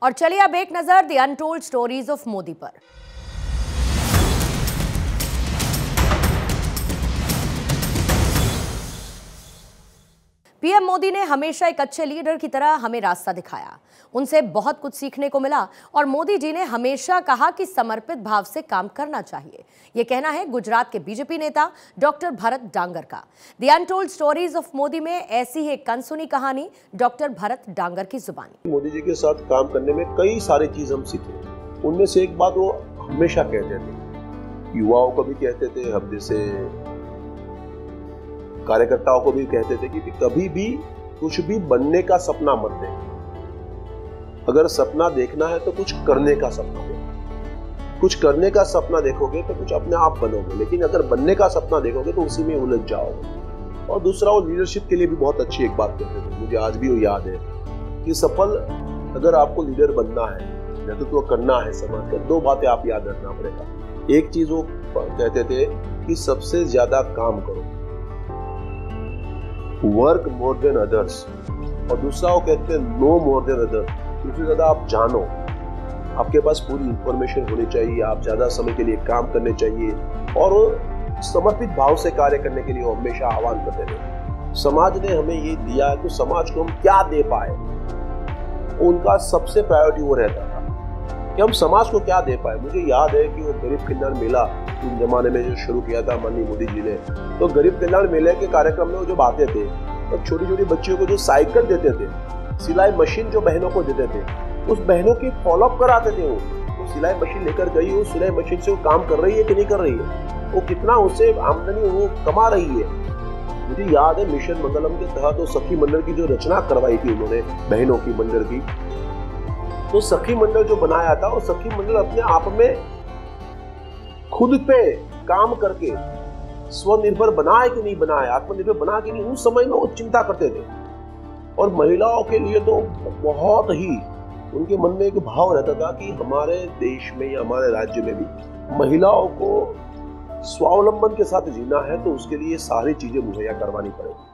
और चलिए अब एक नजर the untold stories of Modi पर। पीएम मोदी ने हमेशा एक अच्छे लीडर की तरह हमें रास्ता दिखाया। उनसे बहुत कुछ सीखने को मिला और मोदी जी ने हमेशा कहा कि समर्पित भाव से काम करना चाहिए। यह कहना है गुजरात के बीजेपी नेता डॉक्टर भरत डांगर का। The untold stories of Modi में ऐसी ही एक अनसुनी कहानी डॉक्टर भरत डांगर की जुबानी। मोदी जी के साथ काम करने में कई सारी चीज हम सीखे। उनमें से एक बात वो हमेशा कहते थे, युवाओं को भी कहते थे, हम जैसे कार्यकर्ताओं को भी कहते थे कि कभी भी कुछ भी बनने का सपना मत देखो। अगर सपना देखना है तो कुछ करने का सपना देखो। कुछ करने का सपना देखोगे तो कुछ अपने आप बनोगे, लेकिन अगर बनने का सपना देखोगे तो उसी में उलझ जाओगे। और दूसरा, वो लीडरशिप के लिए भी बहुत अच्छी एक बात कहते थे, मुझे आज भी वो याद है कि सफल अगर आपको लीडर बनना है, नेतृत्व करना है समाज का, दो बातें आप याद रखना पड़ेगा। एक चीज वो कहते थे कि सबसे ज्यादा काम करो, वर्क मोर देन अदर्स, और दूसरा वो कहते हैं नो मोर देन अदर्स। सबसे ज्यादा आप जानो, आपके पास पूरी इंफॉर्मेशन होनी चाहिए, आप ज्यादा समय के लिए काम करने चाहिए, और समर्पित भाव से कार्य करने के लिए वो हमेशा आह्वान करते थे। समाज ने हमें ये दिया तो समाज को हम क्या दे पाए, उनका सबसे प्रायोरिटी वो रहता था कि हम समाज को क्या दे पाए। मुझे याद है कि वो गरीब कल्याण मेला उस जमाने में जो शुरू किया था माननीय मोदी जी ने, तो गरीब कल्याण मेले के कार्यक्रम में वो जब आते थे तो छोटी छोटी बच्चियों को जो साइकिल देते थे, सिलाई मशीन जो बहनों को देते थे, उस बहनों की फॉलोअप कराते थे। वो सिलाई मशीन लेकर गई, उस सिलाई मशीन से वो काम कर रही है कि नहीं कर रही है, वो कितना उससे आमदनी वो कमा रही है। मुझे याद है मिशन मंगलम के तहत तो सखी मंडल की जो रचना करवाई थी उन्होंने, बहनों की मंडल की, तो सखी मंडल जो बनाया था, और सखी मंडल अपने आप में खुद पे काम करके स्वनिर्भर बनाए कि नहीं बनाए, आत्मनिर्भर बना कि नहीं, उस समय में वो चिंता करते थे। और महिलाओं के लिए तो बहुत ही उनके मन में एक भाव रहता था कि हमारे देश में या हमारे राज्य में भी महिलाओं को स्वावलंबन के साथ जीना है, तो उसके लिए सारी चीजें मुहैया करवानी पड़ेगी।